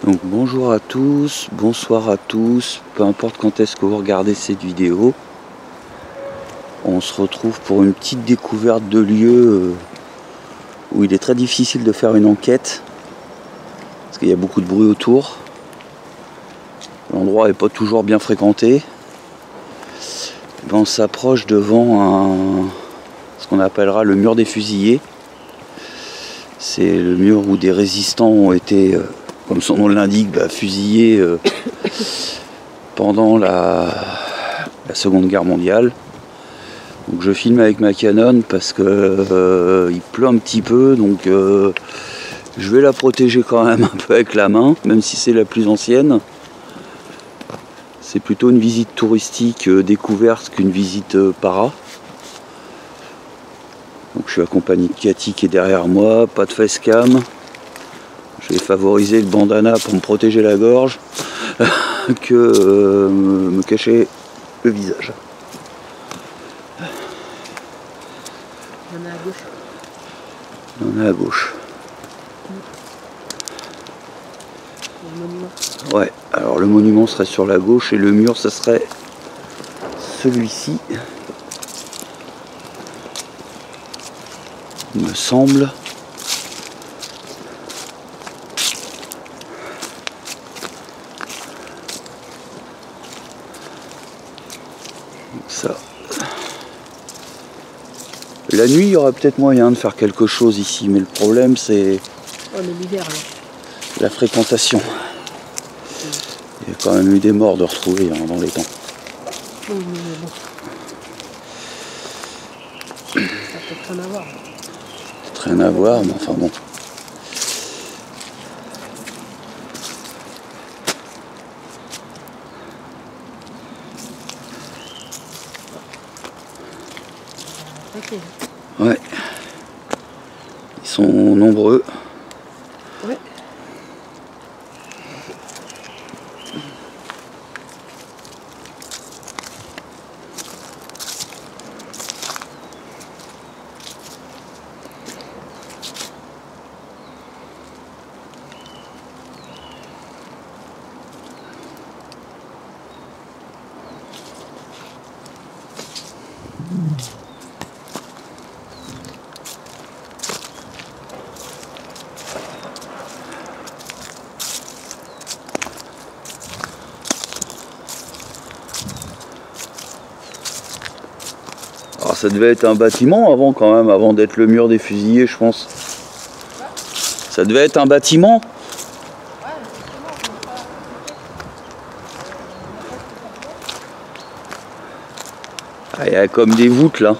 Donc bonjour à tous, bonsoir à tous, peu importe quand est-ce que vous regardez cette vidéo. On se retrouve pour une petite découverte de lieu où il est très difficile de faire une enquête parce qu'il y a beaucoup de bruit autour. L'endroit n'est pas toujours bien fréquenté. On s'approche devant ce qu'on appellera le mur des fusillés. C'est le mur où des résistants ont été, comme son nom l'indique, fusillés pendant la Seconde Guerre mondiale. Donc je filme avec ma Canon parce que il pleut un petit peu, donc je vais la protéger quand même un peu avec la main, même si c'est la plus ancienne. C'est plutôt une visite touristique découverte qu'une visite para. Donc je suis accompagné de Cathy qui est derrière moi, pas de facecam. Je vais favoriser le bandana pour me protéger la gorge que me cacher le visage. Il y en a à gauche. Il y en a à gauche. Le monument. Ouais, alors le monument serait sur la gauche et le mur, ça serait celui-ci. Il me semble. Donc ça. La nuit, il y aura peut-être moyen de faire quelque chose ici, mais le problème, c'est l'hiver là. La fréquentation. Il y a quand même eu des morts de retrouver dans les temps. Oui, mais bon. Ça a peut-être rien à voir. Peut-être rien à voir, mais enfin bon. Ok. Ouais. Ils sont nombreux. Ouais. Alors ça devait être un bâtiment avant quand même, avant d'être le mur des fusillés, je pense. Ça devait être un bâtiment. Ah, il y a comme des voûtes là.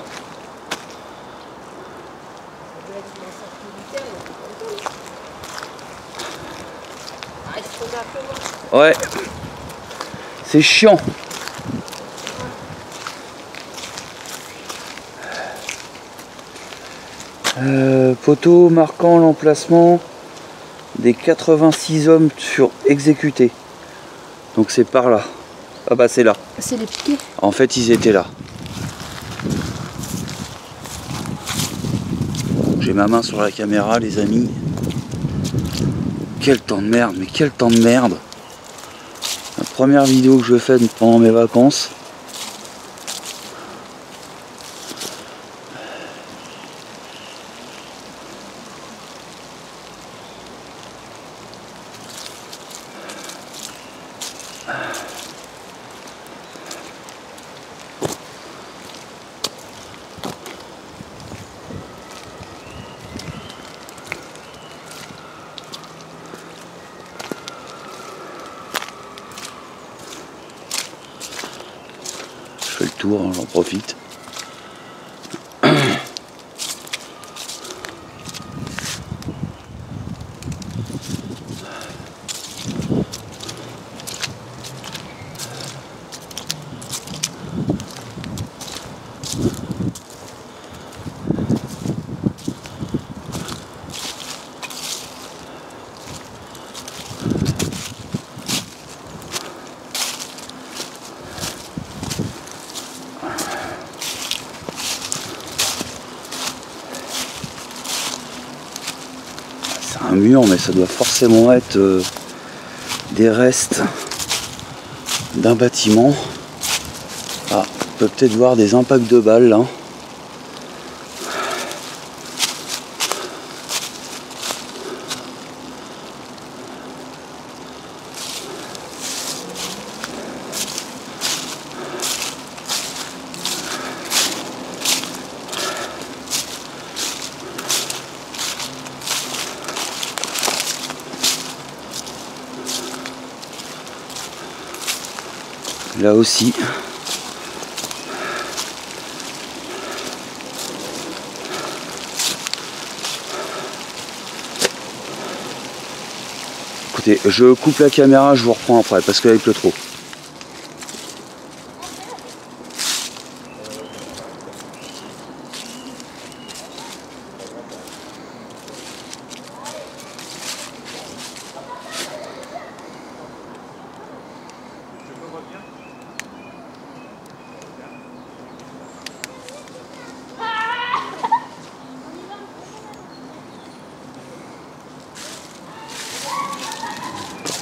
Ouais. C'est chiant. Poteau marquant l'emplacement des 86 hommes exécutés. Donc c'est par là. Ah bah c'est là. C'est les piquets. En fait ils étaient là. J'ai ma main sur la caméra les amis. Quel temps de merde, mais quel temps de merde. La première vidéo que je fais pendant mes vacances. Je fais le tour, hein, j'en profite. un mur, mais ça doit forcément être des restes d'un bâtiment. Ah, on peut peut-être voir des impacts de balles là. Là aussi. Écoutez, je coupe la caméra, je vous reprends après parce qu'avec le trop.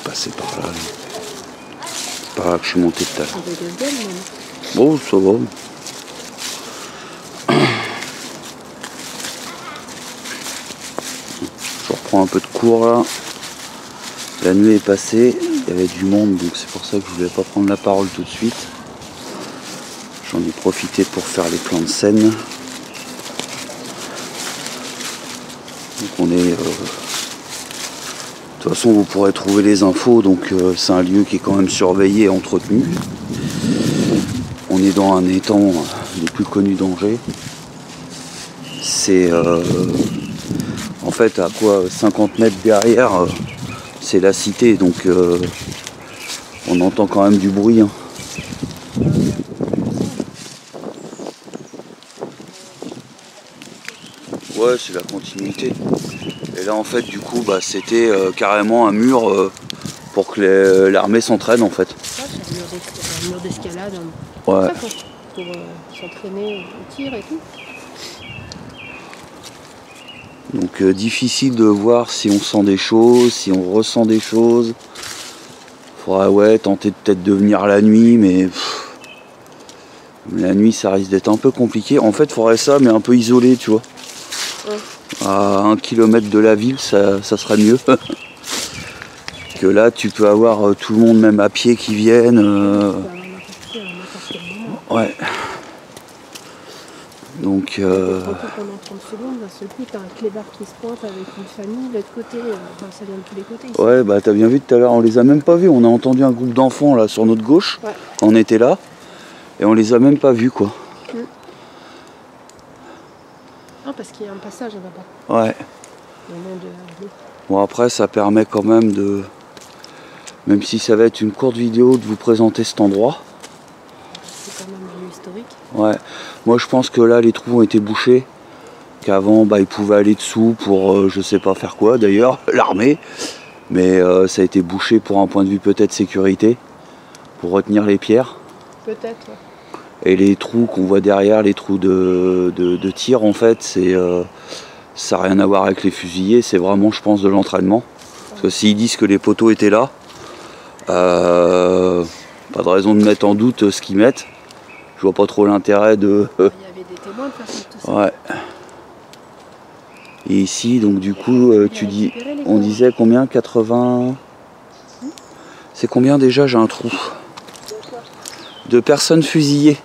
Passer par là. C'est par là que je suis monté tout à l'heure. Bon, ça va. Je reprends un peu de cours là. La nuit est passée, il y avait du monde, donc c'est pour ça que je voulais pas prendre la parole tout de suite. J'en ai profité pour faire les plans de scène. Donc on est... de toute façon vous pourrez trouver les infos, donc c'est un lieu qui est quand même surveillé et entretenu. On est dans un étang des plus connus d'Angers. C'est en fait à quoi 50 mètres derrière, c'est la cité, donc on entend quand même du bruit. Hein. Ouais, c'est la continuité. Et là en fait du coup bah, c'était carrément un mur pour que l'armée s'entraîne en fait. Ouais, c'est un mur d'escalade. Ouais. Pour s'entraîner au tir et tout. Donc difficile de voir si on sent des choses, si on ressent des choses. Faudrait ouais tenter peut-être de venir la nuit, mais la nuit ça risque d'être un peu compliqué. En fait faudrait ça mais un peu isolé, tu vois. Ouais. À 1 km de la ville ça serait mieux. Que là tu peux avoir tout le monde même à pied qui viennent. Ouais. Donc Pendant 30 secondes, d'un seul coup, t'as un clébard qui se pointe avec une famille, de l'autre côté, enfin, ça vient de tous les côtés. Ici. ouais, bah t'as bien vu tout à l'heure, on les a même pas vus. On a entendu un groupe d'enfants là sur notre gauche, ouais. Quand on était là, et on les a même pas vus quoi. Non, parce qu'il y a un passage là-bas. Ouais. Au nom de... Bon après ça permet quand même de, même si ça va être une courte vidéo, de vous présenter cet endroit. C'est quand même un lieu historique. Ouais. Moi je pense que là les trous ont été bouchés, qu'avant bah, ils pouvaient aller dessous pour je sais pas faire quoi d'ailleurs, l'armée, mais ça a été bouché pour un point de vue peut-être sécurité, pour retenir les pierres. Peut-être. Ouais. Et les trous qu'on voit derrière, les trous de tir en fait, c'est ça n'a rien à voir avec les fusillés, c'est vraiment je pense de l'entraînement. Parce que s'ils disent que les poteaux étaient là, pas de raison de mettre en doute ce qu'ils mettent. Je vois pas trop l'intérêt de... Il y avait des témoins de faire tout ça. Ouais. Et ici, donc du coup, on disait combien 80... C'est combien déjà? J'ai un trou. De personnes fusillées.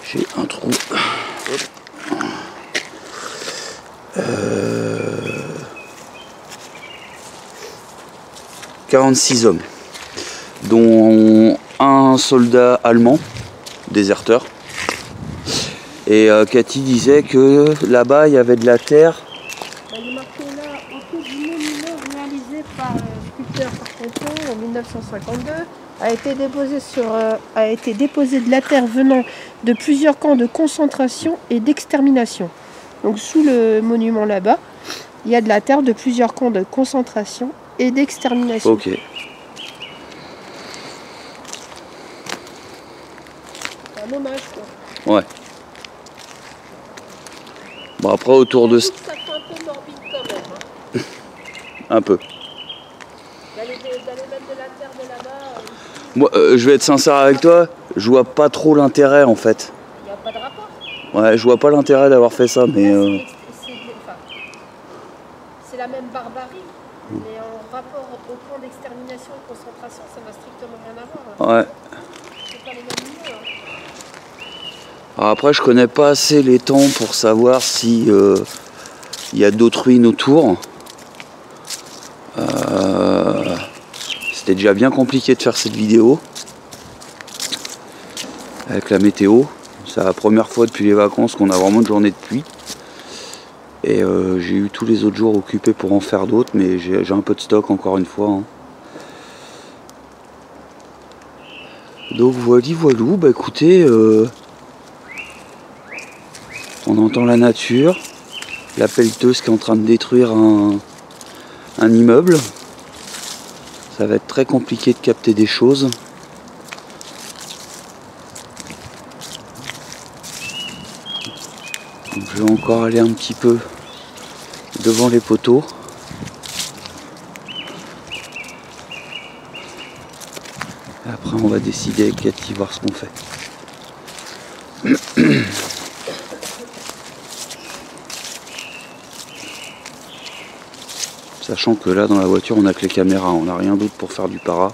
J'ai un trou. 46 hommes, dont un soldat allemand, déserteur. Et Cathy disait que là-bas il y avait de la terre. Il est marqué là, au cours du monument réalisé par le sculpteur Carpentier en 1952, a été déposé de la terre venant de plusieurs camps de concentration et d'extermination. Donc sous le monument là-bas, il y a de la terre de plusieurs camps de concentration et d'extermination. Ok. C'est un hommage quoi. Ouais. Bon après autour de... Ça fait un peu morbide quand même. Hein. Un peu. D'aller mettre de la terre de là-bas. Moi, je vais être sincère avec toi, je vois pas trop l'intérêt en fait. Il n'y a pas de rapport. Ouais, je vois pas l'intérêt d'avoir fait ça, mais... C'est la même barbarie, mais en rapport au camp d'extermination et de concentration, ça n'a strictement rien à voir. Ouais. C'est pas les mêmes niveaux. Hein. Alors après, je connais pas assez les temps pour savoir si y a d'autres ruines autour. C'était déjà bien compliqué de faire cette vidéo avec la météo. C'est la première fois depuis les vacances qu'on a vraiment une journée de pluie. Et j'ai eu tous les autres jours occupés pour en faire d'autres, mais j'ai un peu de stock encore une fois. Hein. Donc voilou, bah écoutez, on entend la nature, la pelleteuse qui est en train de détruire un immeuble. Ça va être très compliqué de capter des choses. Donc je vais encore aller un petit peu devant les poteaux. Et après on va décider avec Cathy voir ce qu'on fait. Sachant que là dans la voiture on a que les caméras, on n'a rien d'autre pour faire du para.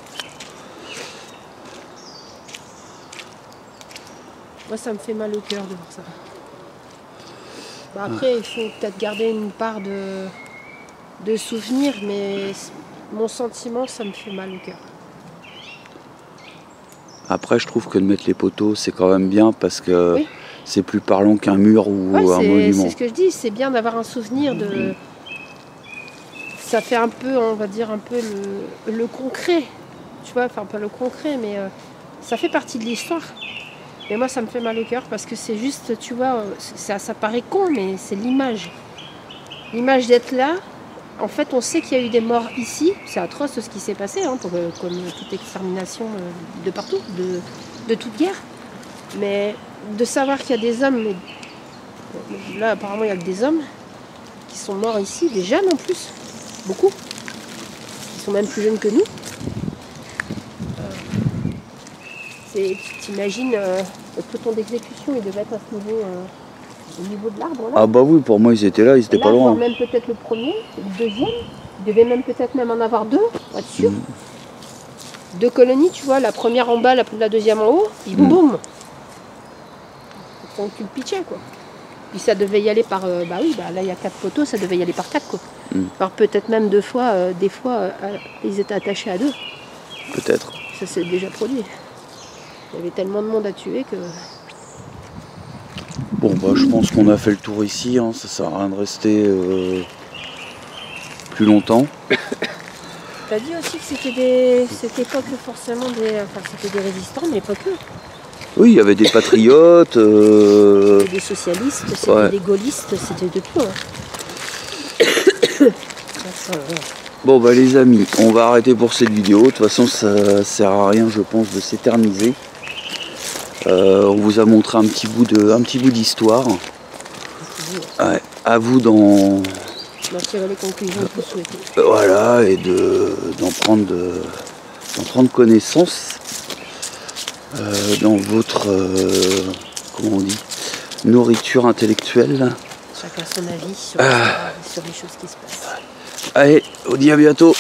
Moi ça me fait mal au cœur de voir ça. Bah, après il faut peut-être garder une part de souvenirs, mais mon sentiment ça me fait mal au cœur. Après je trouve que de mettre les poteaux c'est quand même bien parce que oui. C'est plus parlant qu'un mur ou ouais, un monument. C'est ce que je dis, c'est bien d'avoir un souvenir de... Ça fait un peu, on va dire, un peu le concret. Tu vois, enfin pas le concret, mais ça fait partie de l'histoire. Et moi, ça me fait mal au cœur parce que c'est juste, tu vois, ça paraît con, mais c'est l'image. L'image d'être là. En fait, on sait qu'il y a eu des morts ici. C'est atroce ce qui s'est passé, hein, comme toute extermination de partout, de toute guerre. Mais de savoir qu'il y a des hommes, là apparemment il y a que des hommes qui sont morts ici, des jeunes en plus. Beaucoup. Ils sont même plus jeunes que nous. Tu t'imagines, le peloton d'exécution, il devait être à ce niveau, au niveau de l'arbre. Ah bah oui, pour moi ils étaient là, ils étaient pas loin. Même peut-être le premier, le deuxième. Il devait même peut-être même en avoir deux, pas sûr. Deux colonies, tu vois, la première en bas, la deuxième en haut, puis boum boum. Donc tu le pitchais quoi. Puis ça devait y aller par, bah oui, bah là il y a 4 poteaux, ça devait y aller par 4 quoi. Par peut-être même 2 fois, des fois ils étaient attachés à 2. Peut-être. Ça s'est déjà produit. Il y avait tellement de monde à tuer que... Bon bah je pense qu'on a fait le tour ici, hein. Ça sert à rien de rester plus longtemps. T'as dit aussi que c'était pas que forcément des... Enfin c'était des résistants, mais pas que. Oui, il y avait des patriotes. C'était des socialistes, c'était des gaullistes, c'était de tout. Hein. Bon bah les amis, on va arrêter pour cette vidéo. De toute façon ça sert à rien je pense de s'éterniser. On vous a montré un petit bout d'histoire. Ouais, à vous d'en tirer les conclusions que vous souhaitez. Voilà, et d'en prendre connaissance dans votre comment on dit, nourriture intellectuelle. Chacun son avis sur les choses qui se passent. Allez, on dit à bientôt.